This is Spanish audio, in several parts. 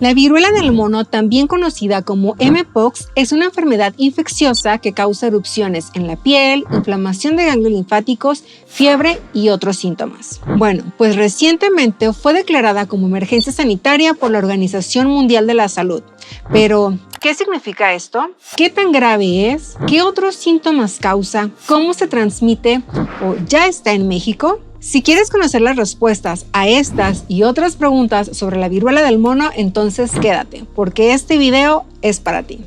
La viruela del mono, también conocida como Mpox, es una enfermedad infecciosa que causa erupciones en la piel, inflamación de ganglios linfáticos, fiebre y otros síntomas. Bueno, pues recientemente fue declarada como emergencia sanitaria por la Organización Mundial de la Salud. Pero, ¿qué significa esto? ¿Qué tan grave es? ¿Qué otros síntomas causa? ¿Cómo se transmite? ¿O ya está en México? Si quieres conocer las respuestas a estas y otras preguntas sobre la viruela del mono, entonces quédate, porque este video es para ti.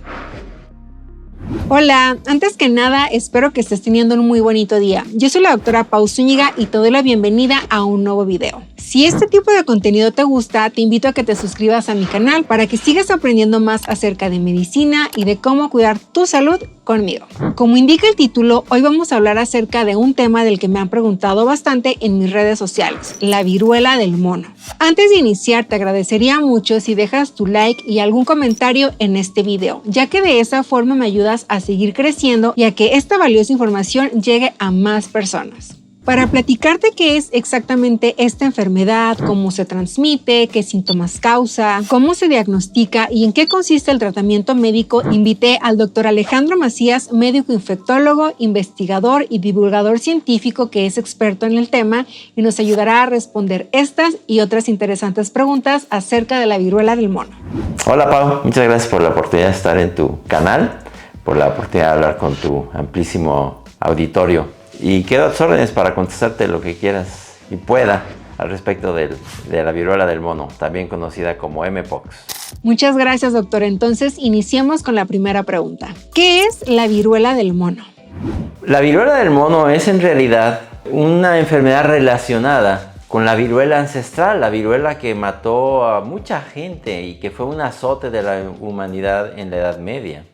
Hola, antes que nada espero que estés teniendo un muy bonito día. Yo soy la doctora Pau Zúñiga y te doy la bienvenida a un nuevo video. Si este tipo de contenido te gusta, te invito a que te suscribas a mi canal para que sigas aprendiendo más acerca de medicina y de cómo cuidar tu salud conmigo. Como indica el título, hoy vamos a hablar acerca de un tema del que me han preguntado bastante en mis redes sociales, la viruela del mono. Antes de iniciar, te agradecería mucho si dejas tu like y algún comentario en este video, ya que de esa forma me ayudas a seguir creciendo y a que esta valiosa información llegue a más personas. Para platicarte qué es exactamente esta enfermedad, cómo se transmite, qué síntomas causa, cómo se diagnostica y en qué consiste el tratamiento médico, invité al doctor Alejandro Macías, médico infectólogo, investigador y divulgador científico que es experto en el tema y nos ayudará a responder estas y otras interesantes preguntas acerca de la viruela del mono. Hola Pau, muchas gracias por la oportunidad de estar en tu canal, por la oportunidad de hablar con tu amplísimo auditorio. Y quedo a tus órdenes para contestarte lo que quieras y pueda al respecto de la viruela del mono, también conocida como Mpox. Muchas gracias, doctor. Entonces, iniciemos con la primera pregunta. ¿Qué es la viruela del mono? La viruela del mono es en realidad una enfermedad relacionada con la viruela ancestral, la viruela que mató a mucha gente y que fue un azote de la humanidad en la Edad Media.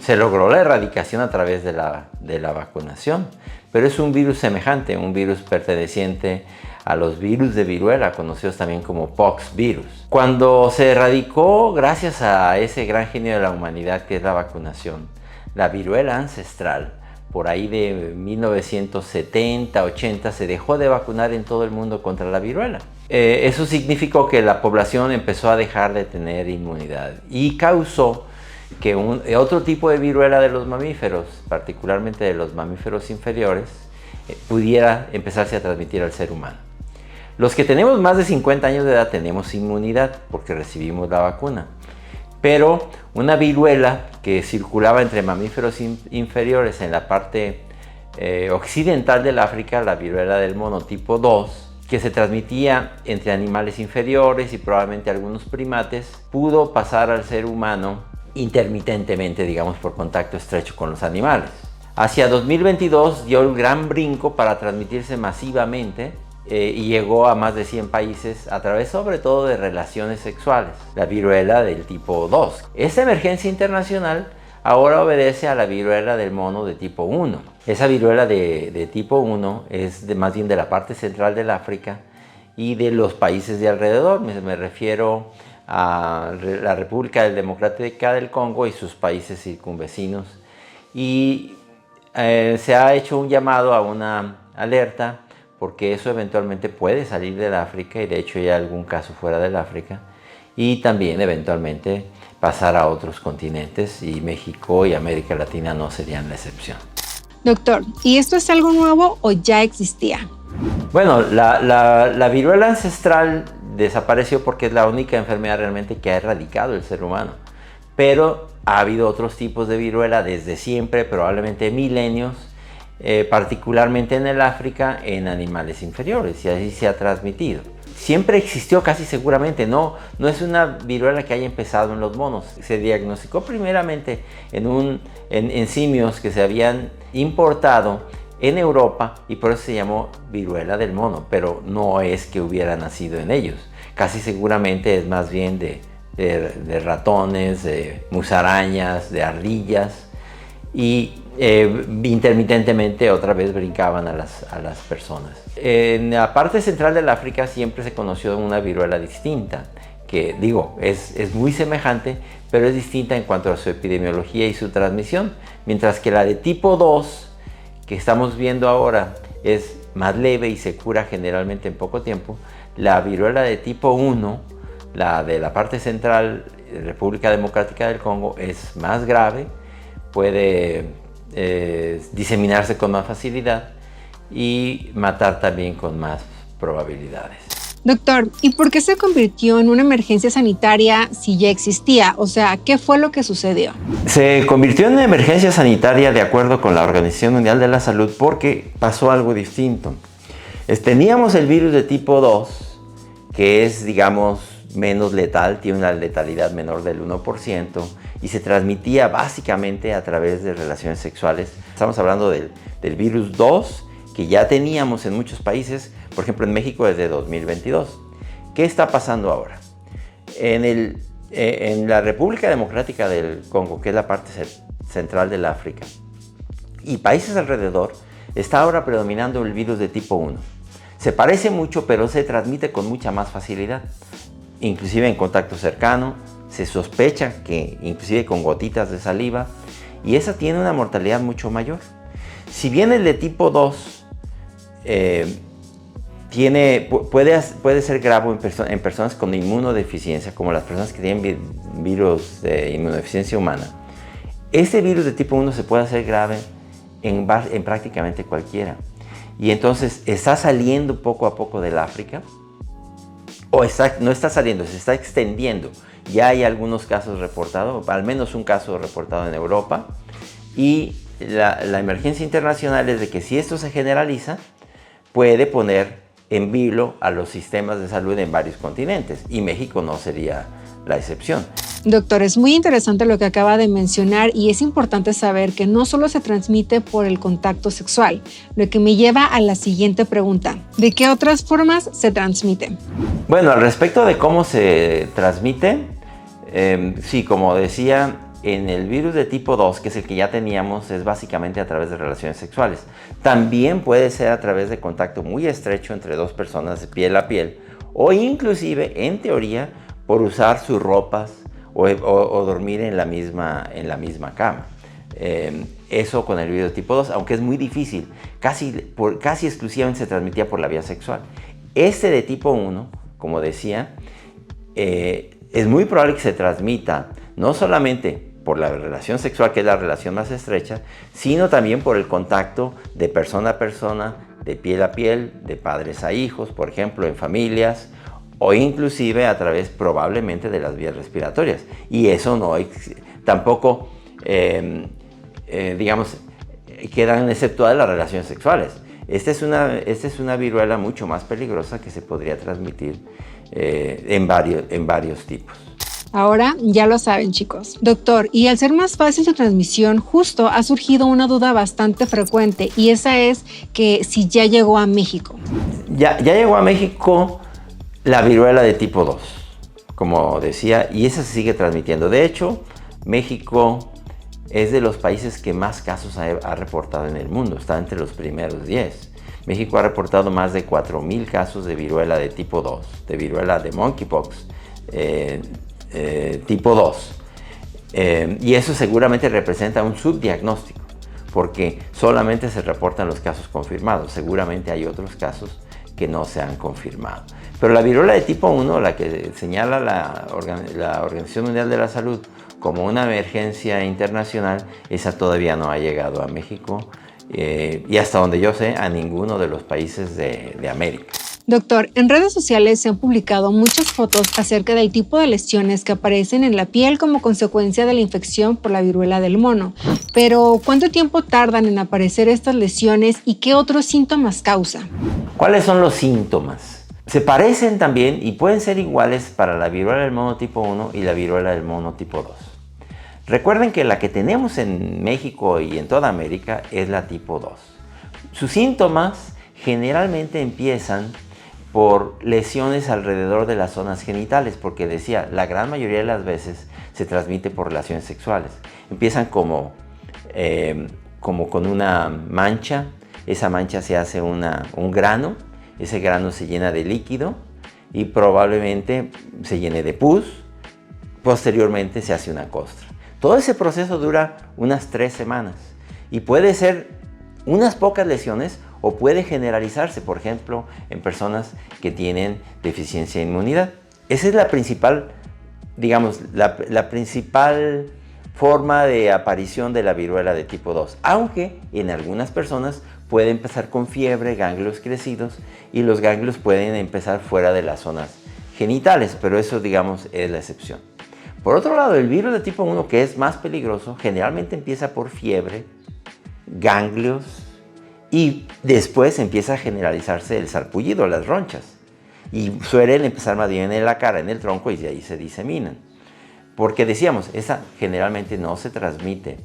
Se logró la erradicación a través de la vacunación, pero es un virus semejante, un virus perteneciente a los virus de viruela, conocidos también como pox virus. Cuando se erradicó, gracias a ese gran genio de la humanidad que es la vacunación, la viruela ancestral, por ahí de 1970-80 se dejó de vacunar en todo el mundo contra la viruela. Eso significó que la población empezó a dejar de tener inmunidad y causó que otro tipo de viruela de los mamíferos, particularmente de los mamíferos inferiores, pudiera empezarse a transmitir al ser humano. Los que tenemos más de 50 años de edad tenemos inmunidad porque recibimos la vacuna, pero una viruela que circulaba entre mamíferos inferiores en la parte occidental del África, la viruela del mono tipo 2, que se transmitía entre animales inferiores y probablemente algunos primates, pudo pasar al ser humano intermitentemente, digamos, por contacto estrecho con los animales. Hacia 2022 dio un gran brinco para transmitirse masivamente y llegó a más de 100 países a través sobre todo de relaciones sexuales, la viruela del tipo 2. Esa emergencia internacional ahora obedece a la viruela del mono de tipo 1. Esa viruela de tipo 1 es más bien de la parte central del África y de los países de alrededor. Me refiero a la República Democrática del Congo y sus países circunvecinos. Y se ha hecho un llamado a una alerta porque eso eventualmente puede salir del África y de hecho ya hay algún caso fuera del África y también eventualmente pasar a otros continentes y México y América Latina no serían la excepción. Doctor, ¿y esto es algo nuevo o ya existía? Bueno, la viruela ancestral desapareció porque es la única enfermedad realmente que ha erradicado el ser humano. Pero ha habido otros tipos de viruela desde siempre, probablemente milenios, particularmente en el África, en animales inferiores, y así se ha transmitido. Siempre existió casi seguramente, no es una viruela que haya empezado en los monos. Se diagnosticó primeramente en simios que se habían importado en Europa y por eso se llamó viruela del mono, pero no es que hubiera nacido en ellos. Casi seguramente es más bien de ratones, de musarañas, de ardillas y intermitentemente otra vez brincaban a las personas. En la parte central del África siempre se conoció una viruela distinta, que digo, es muy semejante, pero es distinta en cuanto a su epidemiología y su transmisión, mientras que la de tipo 2 que estamos viendo ahora es más leve y se cura generalmente en poco tiempo. La viruela de tipo 1 La de la parte central, República Democrática del Congo, es más grave, puede diseminarse con más facilidad y matar también con más probabilidades. Doctor, ¿y por qué se convirtió en una emergencia sanitaria si ya existía? O sea, ¿qué fue lo que sucedió? Se convirtió en una emergencia sanitaria de acuerdo con la Organización Mundial de la Salud porque pasó algo distinto. Teníamos el virus de tipo 2, que es, digamos, menos letal, tiene una letalidad menor del 1% y se transmitía básicamente a través de relaciones sexuales. Estamos hablando del virus 2, que ya teníamos en muchos países, por ejemplo en México desde 2022. ¿Qué está pasando ahora? En la República Democrática del Congo, que es la parte central del África, y países alrededor, está ahora predominando el virus de tipo 1. Se parece mucho, pero se transmite con mucha más facilidad, inclusive en contacto cercano. Se sospecha que inclusive con gotitas de saliva, y esa tiene una mortalidad mucho mayor. Si bien el de tipo 2 puede ser grave en personas con inmunodeficiencia, como las personas que tienen virus de inmunodeficiencia humana, este virus de tipo 1 se puede hacer grave en prácticamente cualquiera. Y entonces está saliendo poco a poco del África, o no está saliendo, se está extendiendo. Ya hay algunos casos reportados, al menos un caso reportado en Europa, y la emergencia internacional es de que si esto se generaliza, puede poner en vilo a los sistemas de salud en varios continentes, y México no sería la excepción. Doctor, es muy interesante lo que acaba de mencionar y es importante saber que no solo se transmite por el contacto sexual, lo que me lleva a la siguiente pregunta. ¿De qué otras formas se transmite? Bueno, al respecto de cómo se transmite, sí, como decía, en el virus de tipo 2, que es el que ya teníamos, es básicamente a través de relaciones sexuales. También puede ser a través de contacto muy estrecho entre dos personas de piel a piel, o inclusive, en teoría, por usar sus ropas o dormir en la misma cama. Eso con el virus de tipo 2, aunque es muy difícil, casi exclusivamente se transmitía por la vía sexual. Este de tipo 1, como decía, es muy probable que se transmita no solamente por la relación sexual, que es la relación más estrecha, sino también por el contacto de persona a persona, de piel a piel, de padres a hijos, por ejemplo, en familias, o inclusive a través probablemente de las vías respiratorias. Y eso tampoco, digamos, quedan exceptuadas las relaciones sexuales. Esta es una viruela mucho más peligrosa que se podría transmitir en varios tipos. Ahora ya lo saben, chicos. Doctor, y al ser más fácil su transmisión, justo ha surgido una duda bastante frecuente, y esa es que si ya llegó a México. Ya llegó a México la viruela de tipo 2, como decía, y esa se sigue transmitiendo. De hecho, México es de los países que más casos ha reportado en el mundo, está entre los primeros 10. México ha reportado más de 4,000 casos de viruela de tipo 2, de viruela de monkeypox tipo 2. Y eso seguramente representa un subdiagnóstico, porque solamente se reportan los casos confirmados. Seguramente hay otros casos que no se han confirmado. Pero la viruela de tipo 1, la que señala la Organización Mundial de la Salud como una emergencia internacional, esa todavía no ha llegado a México y hasta donde yo sé a ninguno de los países de América. Doctor, en redes sociales se han publicado muchas fotos acerca del tipo de lesiones que aparecen en la piel como consecuencia de la infección por la viruela del mono. Pero, ¿cuánto tiempo tardan en aparecer estas lesiones y qué otros síntomas causa? ¿Cuáles son los síntomas? Se parecen también y pueden ser iguales para la viruela del mono tipo 1 y la viruela del mono tipo 2. Recuerden que la que tenemos en México y en toda América es la tipo 2. Sus síntomas generalmente empiezan por lesiones alrededor de las zonas genitales, porque decía, la gran mayoría de las veces se transmite por relaciones sexuales. Empiezan como con una mancha, esa mancha se hace un grano, ese grano se llena de líquido y probablemente se llene de pus, posteriormente se hace una costra. Todo ese proceso dura unas 3 semanas y puede ser unas pocas lesiones o puede generalizarse, por ejemplo, en personas que tienen deficiencia de inmunidad. Esa es la principal, digamos, la principal forma de aparición de la viruela de tipo 2, aunque en algunas personas puede empezar con fiebre, ganglios crecidos, y los ganglios pueden empezar fuera de las zonas genitales, pero eso, digamos, es la excepción. Por otro lado, el virus de tipo 1, que es más peligroso, generalmente empieza por fiebre, ganglios, y después empieza a generalizarse el sarpullido, las ronchas, y suelen empezar más bien en la cara, en el tronco, y de ahí se diseminan. Porque decíamos, esa generalmente no se transmite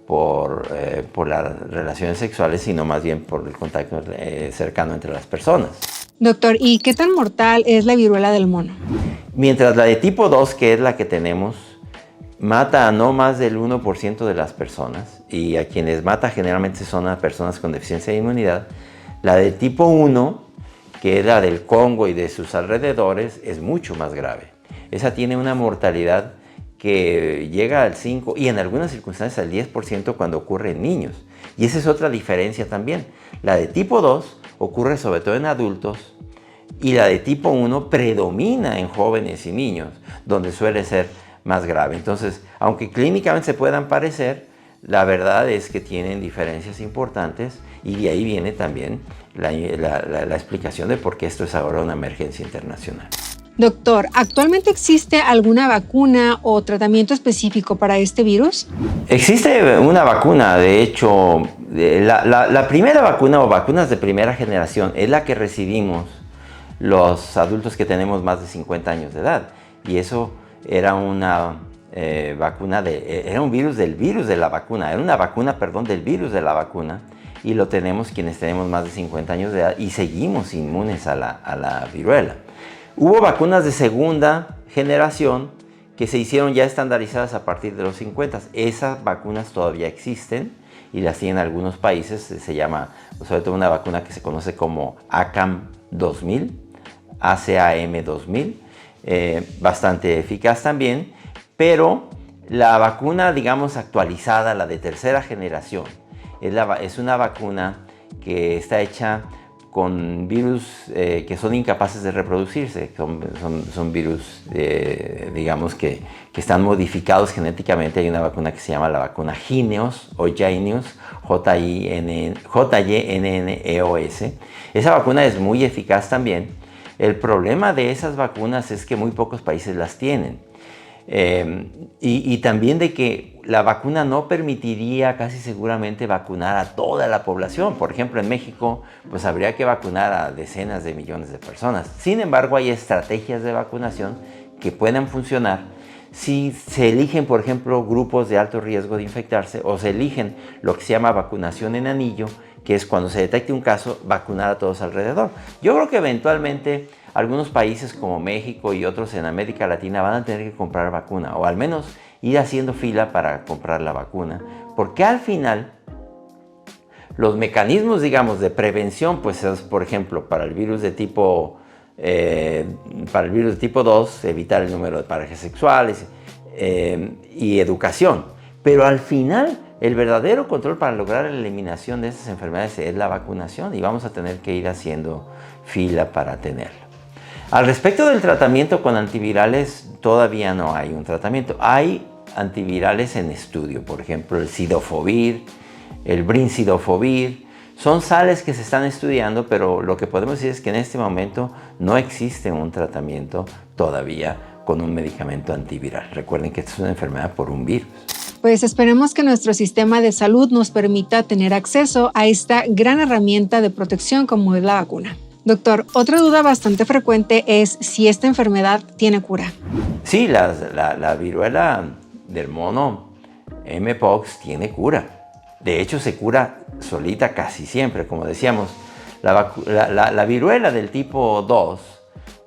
por las relaciones sexuales, sino más bien por el contacto cercano entre las personas. Doctor, ¿y qué tan mortal es la viruela del mono? Mientras la de tipo 2, que es la que tenemos, mata a no más del 1% de las personas, y a quienes mata generalmente son a personas con deficiencia de inmunidad, la de tipo 1, que es la del Congo y de sus alrededores, es mucho más grave. Esa tiene una mortalidad que llega al 5% y en algunas circunstancias al 10% cuando ocurre en niños. Y esa es otra diferencia también. La de tipo 2 ocurre sobre todo en adultos y la de tipo 1 predomina en jóvenes y niños, donde suele ser más grave. Entonces, aunque clínicamente se puedan parecer, la verdad es que tienen diferencias importantes y de ahí viene también la explicación de por qué esto es ahora una emergencia internacional. Doctor, ¿actualmente existe alguna vacuna o tratamiento específico para este virus? Existe una vacuna, de hecho, la primera vacuna o vacunas de primera generación es la que recibimos los adultos que tenemos más de 50 años de edad. Y eso era una vacuna, era un virus del virus de la vacuna, era una vacuna, perdón, del virus de la vacuna. Y lo tenemos quienes tenemos más de 50 años de edad y seguimos inmunes a la viruela. Hubo vacunas de segunda generación que se hicieron ya estandarizadas a partir de los 50. Esas vacunas todavía existen y las tienen algunos países. Se llama, sobre todo, una vacuna que se conoce como ACAM 2000, ACAM 2000, bastante eficaz también. Pero la vacuna, digamos, actualizada, la de tercera generación, es una vacuna que está hecha con virus que son incapaces de reproducirse, son virus, digamos, que están modificados genéticamente. Hay una vacuna que se llama la vacuna Jynneos o Jynneos, JYNNEOS. Esa vacuna es muy eficaz también. El problema de esas vacunas es que muy pocos países las tienen. Y también de que la vacuna no permitiría casi seguramente vacunar a toda la población. Por ejemplo, en México, pues habría que vacunar a decenas de millones de personas. Sin embargo, hay estrategias de vacunación que puedan funcionar si se eligen, por ejemplo, grupos de alto riesgo de infectarse, o se eligen lo que se llama vacunación en anillo, que es cuando se detecte un caso, vacunar a todos alrededor. Yo creo que eventualmente algunos países como México y otros en América Latina van a tener que comprar vacuna, o al menos ir haciendo fila para comprar la vacuna, porque al final los mecanismos, digamos, de prevención, pues es, por ejemplo, para el virus de tipo 2, evitar el número de parejas sexuales y educación. Pero al final, el verdadero control para lograr la eliminación de estas enfermedades es la vacunación, y vamos a tener que ir haciendo fila para tenerlo. Al respecto del tratamiento con antivirales, todavía no hay un tratamiento. Hay antivirales en estudio, por ejemplo, el cidofovir, el brincidofovir. Son sales que se están estudiando, pero lo que podemos decir es que en este momento no existe un tratamiento todavía con un medicamento antiviral. Recuerden que esta es una enfermedad por un virus. Pues esperemos que nuestro sistema de salud nos permita tener acceso a esta gran herramienta de protección como es la vacuna. Doctor, otra duda bastante frecuente es si esta enfermedad tiene cura. Sí, la viruela del mono Mpox tiene cura. De hecho, se cura solita casi siempre. Como decíamos, la viruela del tipo 2,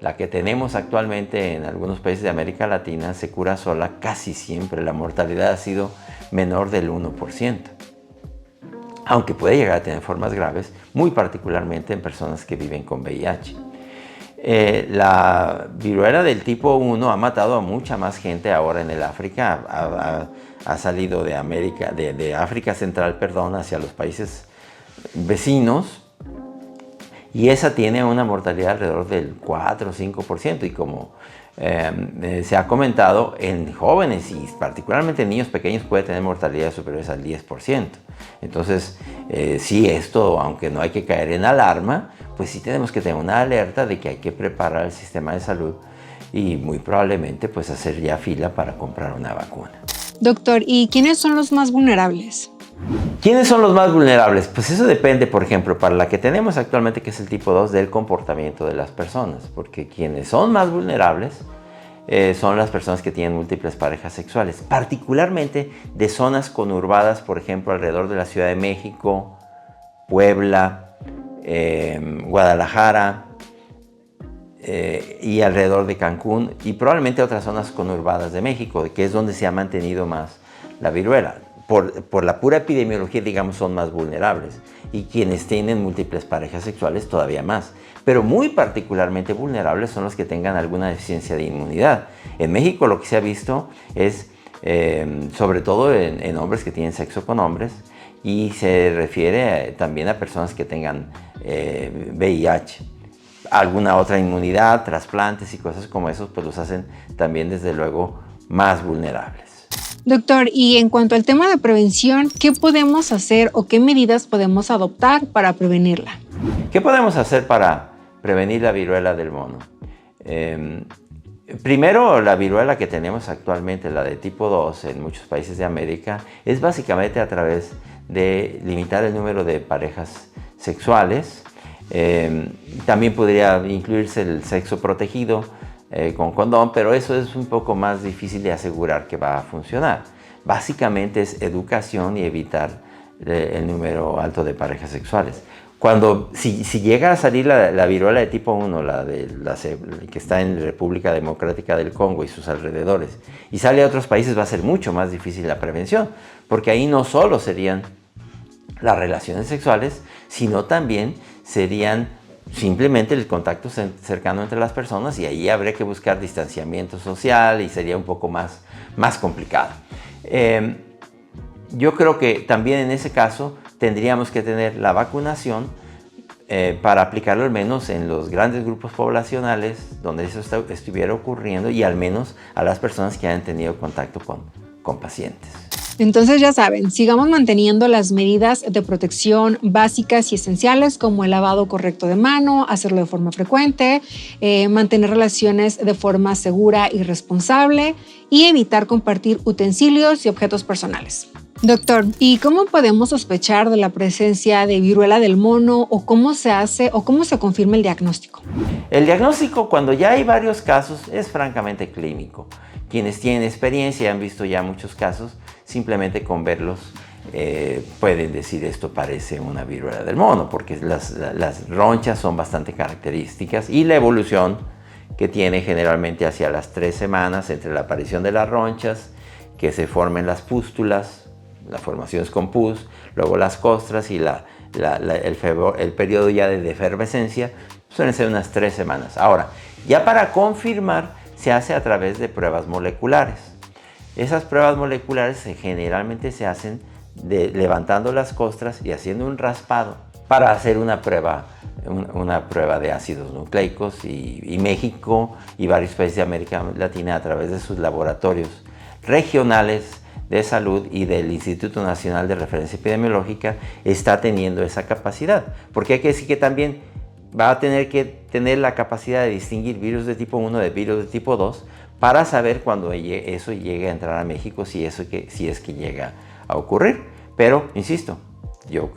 la que tenemos actualmente en algunos países de América Latina, se cura sola casi siempre. La mortalidad ha sido menor del 1%. Aunque puede llegar a tener formas graves, muy particularmente en personas que viven con VIH. La viruela del tipo 1 ha matado a mucha más gente ahora en el África. Ha salido de África Central, hacia los países vecinos. Y esa tiene una mortalidad alrededor del 4 o 5%. Y como se ha comentado en jóvenes y particularmente en niños pequeños puede tener mortalidades superiores al 10%. Entonces, sí, esto, aunque no hay que caer en alarma, pues sí tenemos que tener una alerta de que hay que preparar el sistema de salud y muy probablemente pues hacer ya fila para comprar una vacuna. Doctor, ¿y quiénes son los más vulnerables? ¿Quiénes son los más vulnerables? Pues eso depende, por ejemplo, para la que tenemos actualmente, que es el tipo 2, del comportamiento de las personas, porque quienes son más vulnerables son las personas que tienen múltiples parejas sexuales, particularmente de zonas conurbadas, por ejemplo, alrededor de la Ciudad de México, Puebla, Guadalajara y alrededor de Cancún y probablemente otras zonas conurbadas de México, que es donde se ha mantenido más la viruela. Por la pura epidemiología, digamos, son más vulnerables y quienes tienen múltiples parejas sexuales todavía más. Pero muy particularmente vulnerables son los que tengan alguna deficiencia de inmunidad. En México lo que se ha visto es, sobre todo en hombres que tienen sexo con hombres, y se refiere también a personas que tengan VIH. Alguna otra inmunidad, trasplantes y cosas como esos, pues los hacen también desde luego más vulnerables. Doctor, y en cuanto al tema de prevención, ¿qué podemos hacer o qué medidas podemos adoptar para prevenirla? ¿Qué podemos hacer para prevenir la viruela del mono? Primero, la viruela que tenemos actualmente, la de tipo 2 en muchos países de América, es básicamente a través de limitar el número de parejas sexuales. También podría incluirse el sexo protegido con condón, pero eso es un poco más difícil de asegurar que va a funcionar. Básicamente es educación y evitar el número alto de parejas sexuales. Si llega a salir la viruela de tipo 1, que está en República Democrática del Congo y sus alrededores, y sale a otros países, va a ser mucho más difícil la prevención, porque ahí no solo serían las relaciones sexuales, sino también serían simplemente el contacto cercano entre las personas, y ahí habría que buscar distanciamiento social y sería un poco más complicado. Yo creo que también en ese caso tendríamos que tener la vacunación para aplicarlo al menos en los grandes grupos poblacionales donde eso estuviera ocurriendo, y al menos a las personas que hayan tenido contacto con pacientes. Entonces ya saben, sigamos manteniendo las medidas de protección básicas y esenciales como el lavado correcto de mano, hacerlo de forma frecuente, mantener relaciones de forma segura y responsable y evitar compartir utensilios y objetos personales. Doctor, ¿y cómo podemos sospechar de la presencia de viruela del mono o cómo se hace o cómo se confirma el diagnóstico? El diagnóstico, cuando ya hay varios casos, es francamente clínico. Quienes tienen experiencia y han visto ya muchos casos, simplemente con verlos pueden decir esto parece una viruela del mono, porque las ronchas son bastante características y la evolución que tiene generalmente hacia las 3 semanas entre la aparición de las ronchas, que se formen las pústulas, la formación es con pus, luego las costras y el periodo ya de efervescencia suelen ser unas 3 semanas. Ahora, ya para confirmar se hace a través de pruebas moleculares. Esas pruebas moleculares generalmente se hacen levantando las costras y haciendo un raspado para hacer una prueba de ácidos nucleicos, y México y varios países de América Latina, a través de sus laboratorios regionales de salud y del Instituto Nacional de Referencia Epidemiológica, está teniendo esa capacidad. Porque hay que decir que también va a tener que tener la capacidad de distinguir virus de tipo 1 de virus de tipo 2 para saber cuando eso llegue a entrar a México, si es que llega a ocurrir. Pero, insisto, yo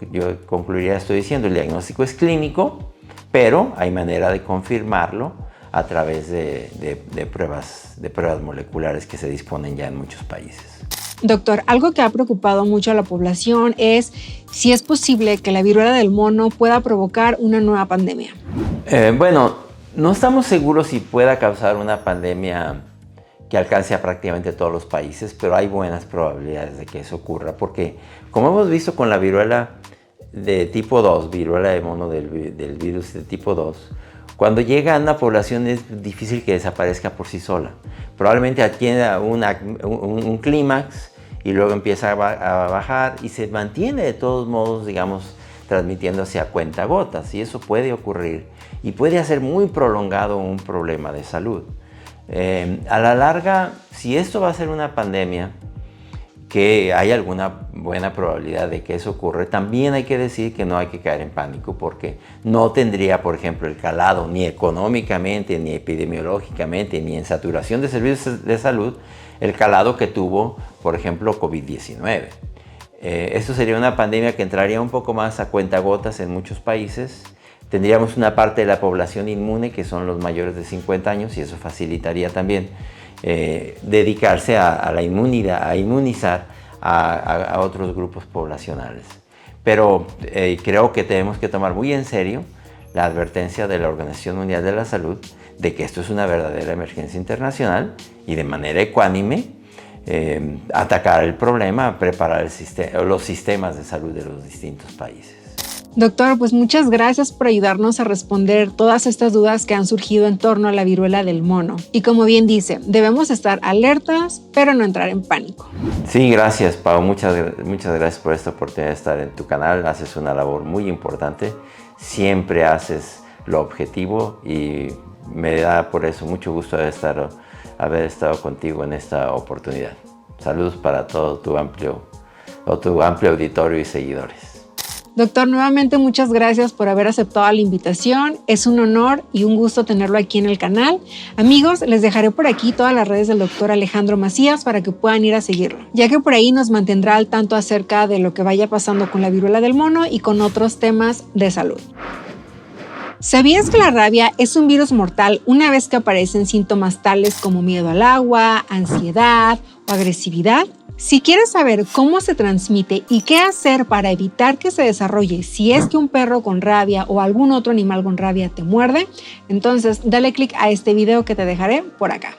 concluiría esto diciendo, el diagnóstico es clínico, pero hay manera de confirmarlo a través de pruebas moleculares que se disponen ya en muchos países. Doctor, algo que ha preocupado mucho a la población es si es posible que la viruela del mono pueda provocar una nueva pandemia. Bueno, no estamos seguros si pueda causar una pandemia que alcance a prácticamente todos los países, pero hay buenas probabilidades de que eso ocurra, porque como hemos visto con la viruela de tipo 2, viruela de mono del virus de tipo 2, cuando llega a una población es difícil que desaparezca por sí sola. Probablemente adquiera un clímax y luego empieza a bajar y se mantiene de todos modos, digamos, transmitiéndose a cuentagotas, y eso puede ocurrir y puede hacer muy prolongado un problema de salud. A la larga, si esto va a ser una pandemia, que hay alguna buena probabilidad de que eso ocurra, también hay que decir que no hay que caer en pánico, porque no tendría, por ejemplo, el calado ni económicamente, ni epidemiológicamente, ni en saturación de servicios de salud, el calado que tuvo, por ejemplo, COVID-19. Esto sería una pandemia que entraría un poco más a cuentagotas en muchos países. Tendríamos una parte de la población inmune, que son los mayores de 50 años, y eso facilitaría también dedicarse a la inmunidad, a inmunizar a otros grupos poblacionales. Pero creo que tenemos que tomar muy en serio la advertencia de la Organización Mundial de la Salud de que esto es una verdadera emergencia internacional y de manera ecuánime atacar el problema, preparar los sistemas de salud de los distintos países. Doctor, pues muchas gracias por ayudarnos a responder todas estas dudas que han surgido en torno a la viruela del mono. Y como bien dice, debemos estar alertas, pero no entrar en pánico. Sí, gracias, Pau. Muchas gracias por esta oportunidad de estar en tu canal. Haces una labor muy importante. Siempre haces lo objetivo y me da por eso mucho gusto haber estado contigo en esta oportunidad. Saludos para todo tu amplio auditorio y seguidores. Doctor, nuevamente muchas gracias por haber aceptado la invitación. Es un honor y un gusto tenerlo aquí en el canal. Amigos, les dejaré por aquí todas las redes del doctor Alejandro Macías para que puedan ir a seguirlo, ya que por ahí nos mantendrá al tanto acerca de lo que vaya pasando con la viruela del mono y con otros temas de salud. ¿Sabías que la rabia es un virus mortal una vez que aparecen síntomas tales como miedo al agua, ansiedad o agresividad? Si quieres saber cómo se transmite y qué hacer para evitar que se desarrolle si es que un perro con rabia o algún otro animal con rabia te muerde, entonces dale click a este video que te dejaré por acá.